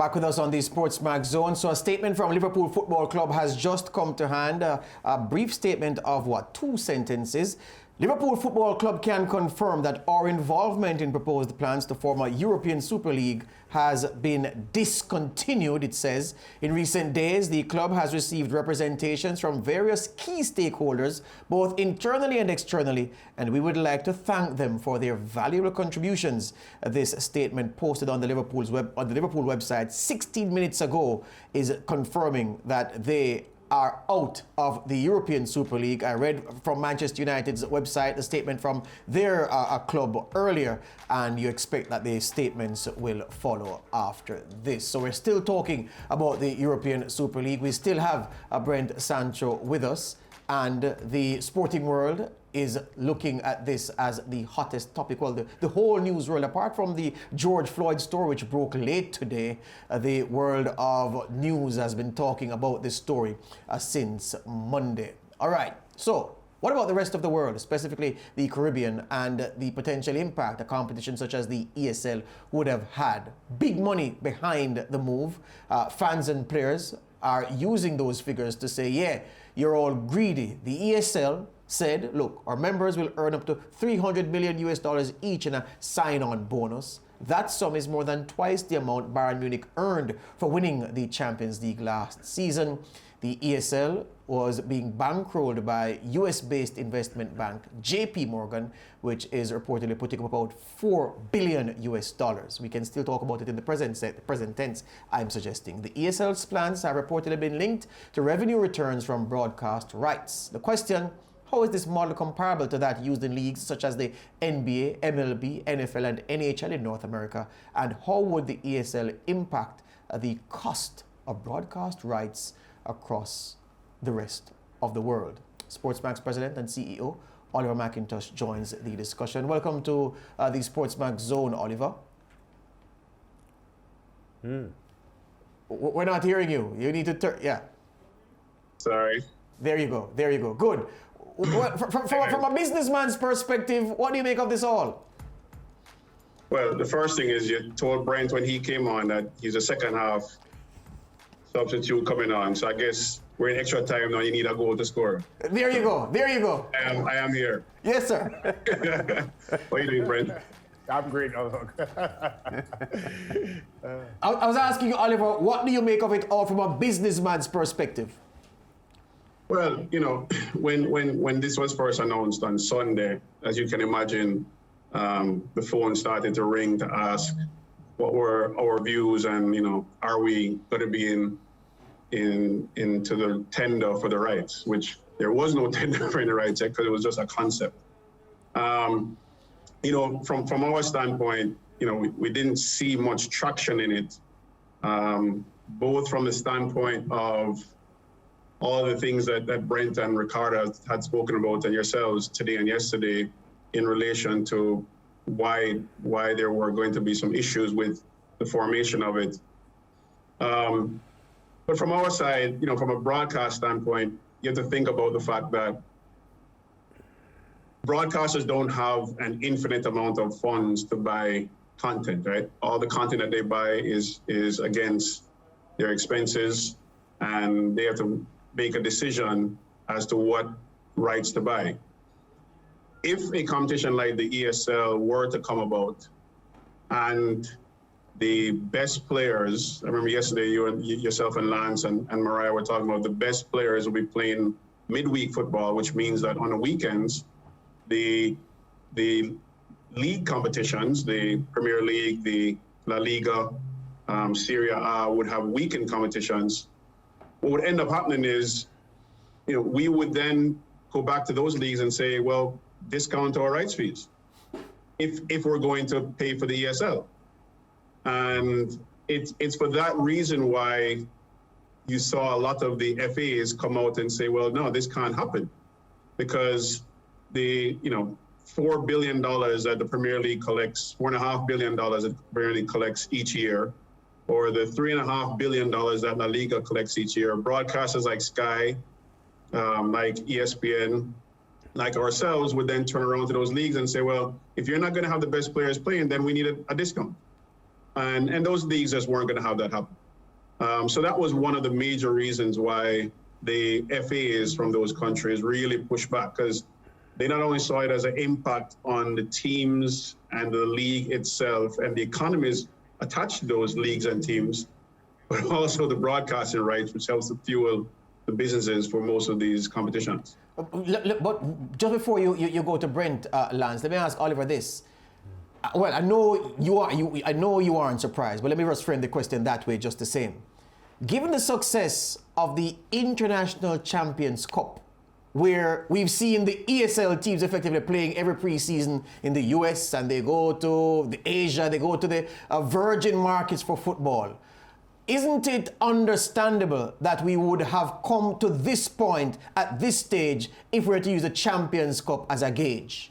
Back with us on the SportsMax Zone. So a statement from Liverpool Football Club has just come to hand. A brief statement of, two sentences. Liverpool Football Club can confirm that our involvement in proposed plans to form a European Super League has been discontinued, it says. In recent days, the club has received representations from various key stakeholders, both internally and externally, and we would like to thank them for their valuable contributions. This statement posted on the Liverpool website 16 minutes ago is confirming that they are out of the European Super League. I read from Manchester United's website a statement from their club earlier, and you expect that the statements will follow after this. So we're still talking about the European Super League. We still have Brent Sancho with us, and the sporting world is looking at this as the hottest topic. Well, the whole news world, apart from the George Floyd story, which broke late today, the world of news has been talking about this story since Monday. All right, so what about the rest of the world, specifically the Caribbean, and the potential impact a competition such as the ESL would have had? Big money behind the move. Fans and players are using those figures to say, yeah, you're all greedy. The ESL said, look, our members will earn up to $300 million each in a sign-on bonus. That sum is more than twice the amount Bayern Munich earned for winning the Champions League last season. The ESL was being bankrolled by US-based investment bank JP Morgan, which is reportedly putting up about $4 billion. We can still talk about it in the present tense, I'm suggesting. The ESL's plans have reportedly been linked to revenue returns from broadcast rights. The question: how is this model comparable to that used in leagues such as the NBA, MLB, NFL, and NHL in North America? And how would the ESL impact the cost of broadcast rights across the rest of the world? SportsMax President and CEO Oliver McIntosh joins the discussion. Welcome to the SportsMax Zone, Oliver. We're not hearing you. You need to turn, yeah. Sorry. There you go. Good. From a businessman's perspective, what do you make of this all? Well, the first thing is you told Brent when he came on that he's a second half substitute coming on. So I guess we're in extra time now. You need a goal to score. There you go. I am here. Yes, sir. What are you doing, Brent? I'm great. I was asking you, Oliver, what do you make of it all from a businessman's perspective? Well, you know, when this was first announced on Sunday, as you can imagine, the phone started to ring to ask what were our views, and you know, are we going to be into the tender for the rights? Which there was no tender for the rights because it was just a concept. You know, from our standpoint, you know, we didn't see much traction in it, both from the standpoint of all the things that Brent and Ricardo had spoken about, and yourselves today and yesterday, in relation to why there were going to be some issues with the formation of it. But from our side, you know, from a broadcast standpoint, you have to think about the fact that broadcasters don't have an infinite amount of funds to buy content, right? All the content that they buy is against their expenses, and they have to make a decision as to what rights to buy. If a competition like the ESL were to come about and the best players, I remember yesterday yourself and Lance and Mariah were talking about the best players will be playing midweek football, which means that on the weekends, the league competitions, the Premier League, the La Liga, Serie A would have weekend competitions. What would end up happening is, you know, we would then go back to those leagues and say, well, discount our rights fees if we're going to pay for the ESL. And it's for that reason why you saw a lot of the FAs come out and say, well, no, this can't happen, because the, you know, $4 billion that the Premier League collects, $4.5 billion that the Premier League collects each year, or the $3.5 billion that La Liga collects each year, broadcasters like Sky, like ESPN, like ourselves would then turn around to those leagues and say, well, if you're not going to have the best players playing, then we need a discount. And those leagues just weren't going to have that happen. So that was one of the major reasons why the FAs from those countries really pushed back, because they not only saw it as an impact on the teams and the league itself and the economies attached to those leagues and teams, but also the broadcasting rights, which helps to fuel the businesses for most of these competitions. But just before you go to Brent, Lance, let me ask Oliver this. Well, I know you aren't surprised, but let me just frame the question that way just the same. Given the success of the International Champions Cup, where we've seen the ESL teams effectively playing every preseason in the US, and they go to the Asia, they go to the virgin markets for football, isn't it understandable that we would have come to this point at this stage if we were to use the Champions Cup as a gauge?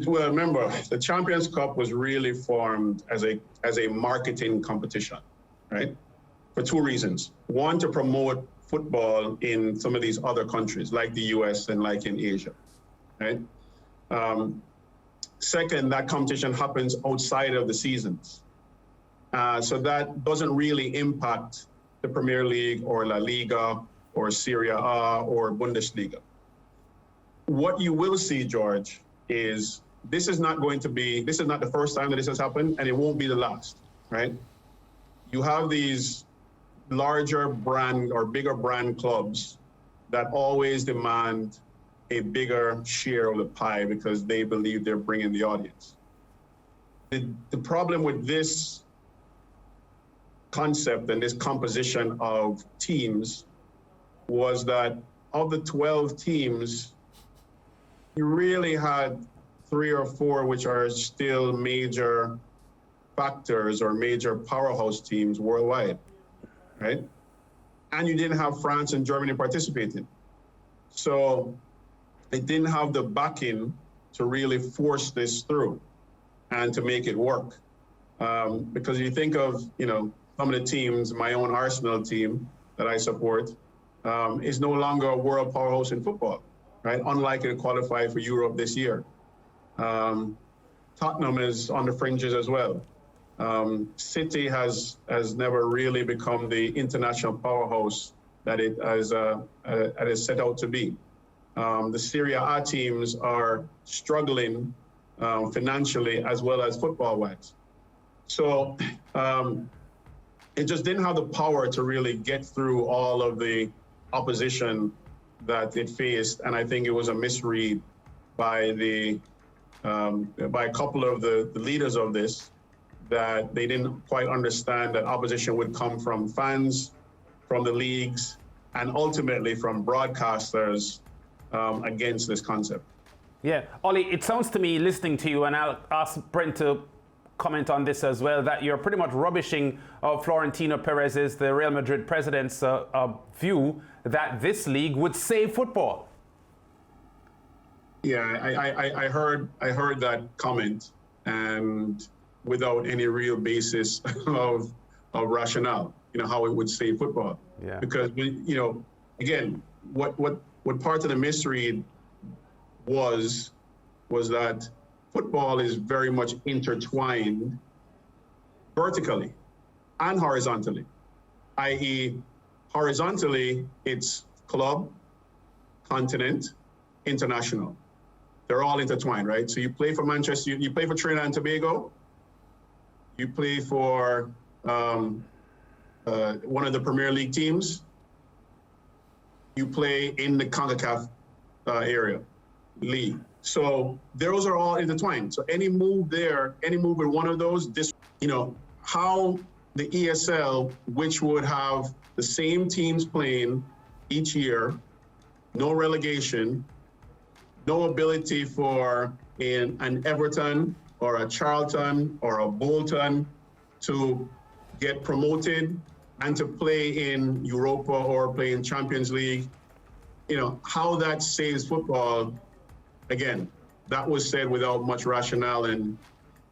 Well, remember, the Champions Cup was really formed as a marketing competition, right? For two reasons. One, to promote football in some of these other countries, like the US and like in Asia, right? Second, that competition happens outside of the seasons. So that doesn't really impact the Premier League or La Liga or Serie A or Bundesliga. What you will see, George, is this is not the first time that this has happened, and it won't be the last, right? You have these larger brand or bigger brand clubs that always demand a bigger share of the pie because they believe they're bringing the audience. The problem with this concept and this composition of teams was that of the 12 teams, you really had 3 or 4 which are still major factors or major powerhouse teams worldwide, right? And you didn't have France and Germany participating. So it didn't have the backing to really force this through and to make it work. Because you think of, some of the teams, my own Arsenal team that I support, is no longer a world powerhouse in football, right? Unlikely to qualify for Europe this year. Tottenham is on the fringes as well. City has never really become the international powerhouse that it is set out to be. The Serie A teams are struggling financially as well as football-wise. So it just didn't have the power to really get through all of the opposition that it faced, and I think it was a misread by a couple of the leaders of this, that they didn't quite understand that opposition would come from fans, from the leagues, and ultimately from broadcasters against this concept. Yeah, Ollie, it sounds to me, listening to you, and I'll ask Brent to comment on this as well, that you're pretty much rubbishing Florentino Perez's, the Real Madrid president's view that this league would save football. Yeah, I heard that comment, and without any real basis of rationale, how it would save football. Yeah. Because again, what part of the misread was that football is very much intertwined vertically and horizontally, i.e. horizontally, it's club, continent, international. They're all intertwined, right? So you play for Manchester, you play for Trinidad and Tobago, you play for one of the Premier League teams, you play in the CONCACAF area league. So those are all intertwined. So any move there, any move with one of those, how the ESL, which would have the same teams playing each year, no relegation, no ability for an Everton or a Charlton or a Bolton to get promoted and to play in Europa or play in Champions League, how that saves football. Again, that was said without much rationale, and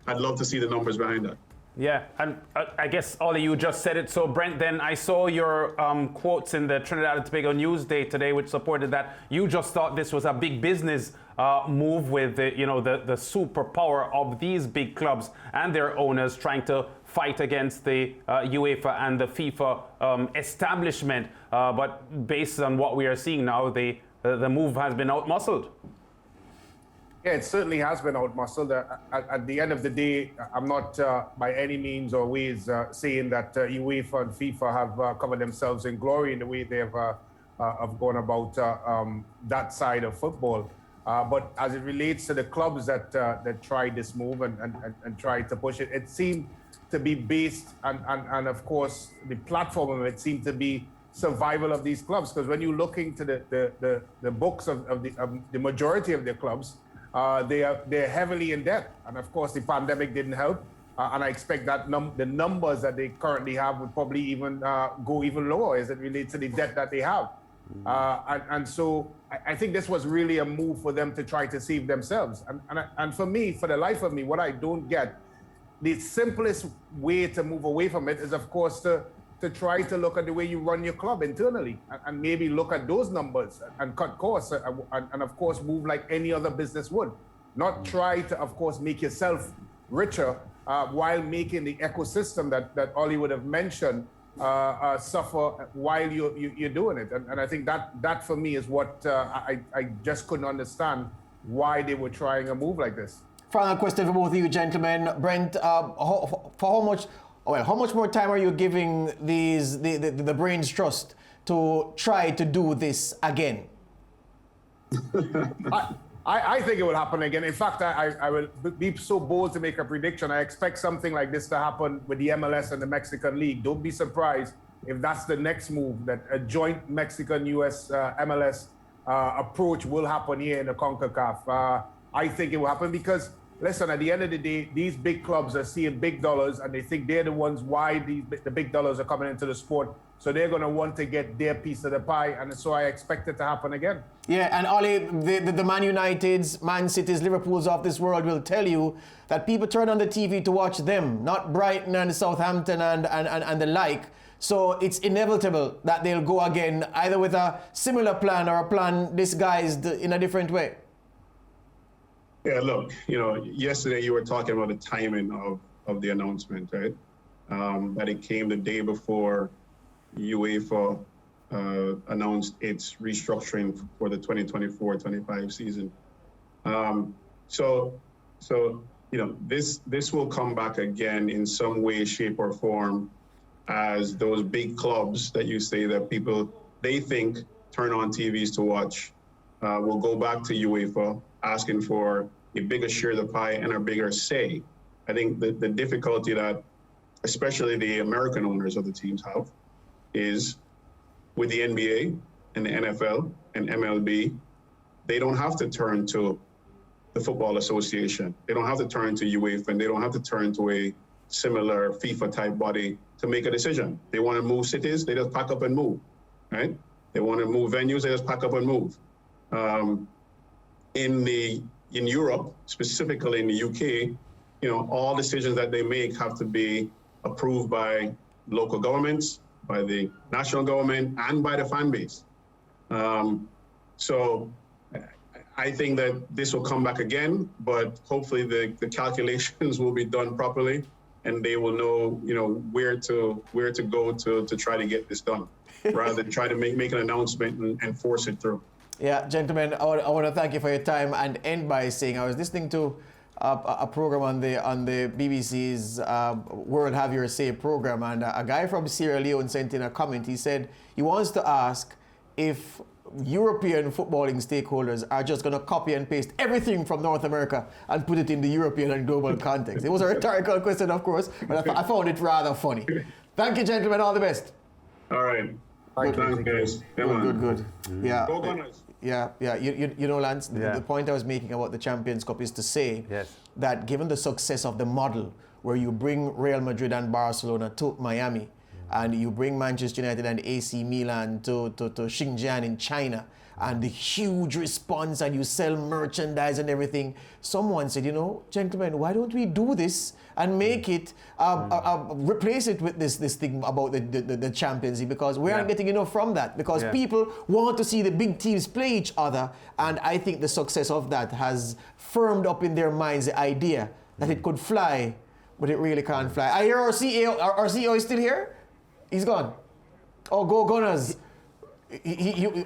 I'd love to see the numbers behind that. Yeah, and I guess all of you just said it. So, Brent, then I saw your quotes in the Trinidad and Tobago Newsday today, which supported that. You just thought this was a big business move with the superpower of these big clubs and their owners trying to fight against the UEFA and the FIFA establishment. But based on what we are seeing now, the move has been outmuscled. Yeah, it certainly has been outmuscled. At the end of the day, I'm not by any means or ways saying that UEFA and FIFA have covered themselves in glory in the way they have gone about that side of football. But as it relates to the clubs that tried this move and tried to push it, it seemed to be based, and of course, the platform of it seemed to be survival of these clubs. Because when you look into the books of the majority of their clubs, they're heavily in debt, and of course the pandemic didn't help. And I expect that the numbers that they currently have would probably even go even lower as it relates to the debt that they have. And so I think this was really a move for them to try to save themselves. And for me, for the life of me, what I don't get, the simplest way to move away from it is, of course, to try to look at the way you run your club internally and maybe look at those numbers and cut costs and of course move like any other business would. Not try to, of course, make yourself richer while making the ecosystem that Ollie would have mentioned suffer while you're doing it. And I think that for me is what I just couldn't understand why they were trying a move like this. Final question for both of you gentlemen. Brent, how much more time are you giving the Brains Trust to try to do this again? I think it will happen again. In fact, I will be so bold to make a prediction. I expect something like this to happen with the MLS and the Mexican League. Don't be surprised if that's the next move, that a joint Mexican-US MLS approach will happen here in the CONCACAF. I think it will happen because, listen, at the end of the day, these big clubs are seeing big dollars and they think they're the ones why the big dollars are coming into the sport. So they're going to want to get their piece of the pie. And so I expect it to happen again. Yeah, and Ollie, the Man Uniteds, Man Cities, Liverpools of this world will tell you that people turn on the TV to watch them, not Brighton and Southampton and the like. So it's inevitable that they'll go again, either with a similar plan or a plan disguised in a different way. Yeah, look, yesterday you were talking about the timing of the announcement, right? That it came the day before UEFA announced its restructuring for the 2024-25 season. So this will come back again in some way, shape, or form, as those big clubs that you say that people they think turn on TVs to watch will go back to UEFA asking for a bigger share of the pie and a bigger say. I think the difficulty that especially the American owners of the teams have is with the NBA and the NFL and MLB, they don't have to turn to the Football Association. They don't have to turn to UEFA, and they don't have to turn to a similar FIFA-type body to make a decision. They want to move cities, they just pack up and move, right? They want to move venues, they just pack up and move. In Europe, specifically in the UK, all decisions that they make have to be approved by local governments, by the national government, and by the fan base. So I think that this will come back again, but hopefully the calculations will be done properly, and they will know, where to go to try to get this done, rather than try to make an announcement and force it through. Yeah, gentlemen, I want to thank you for your time and end by saying I was listening to a program on the BBC's World Have Your Say program, and a guy from Sierra Leone sent in a comment. He said he wants to ask if European footballing stakeholders are just going to copy and paste everything from North America and put it in the European and global context. It was a rhetorical question, of course, but I found it rather funny. Thank you, gentlemen. All the best. All right. Thanks, guys. Good. Yeah. Go Gunners. Yeah. Lance, the point I was making about the Champions Cup is to say that given the success of the model where you bring Real Madrid and Barcelona to Miami, and you bring Manchester United and AC Milan to Xinjiang in China, and the huge response, and you sell merchandise and everything. Someone said, you know, gentlemen, why don't we do this and make it, replace it with this thing about the Champions League, because we aren't getting enough from that, because people want to see the big teams play each other, and I think the success of that has firmed up in their minds the idea that it could fly, but it really can't fly. I hear our CEO is still here? He's gone. Oh, go Gunners.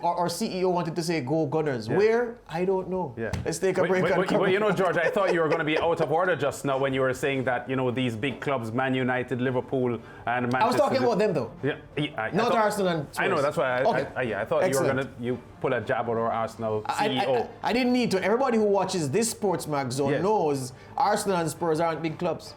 Our CEO wanted to say go Gunners. Yeah. Where? I don't know. Yeah. Let's take a break. Well, you know, George, I thought you were going to be out of order just now when you were saying that, you know, these big clubs, Man United, Liverpool, and Manchester. I was talking about them, though. Yeah, Not Arsenal and Spurs. I know, that's why I thought Excellent. you pull a jab at our Arsenal CEO. I didn't need to. Everybody who watches this SportsMax Zone knows Arsenal and Spurs aren't big clubs.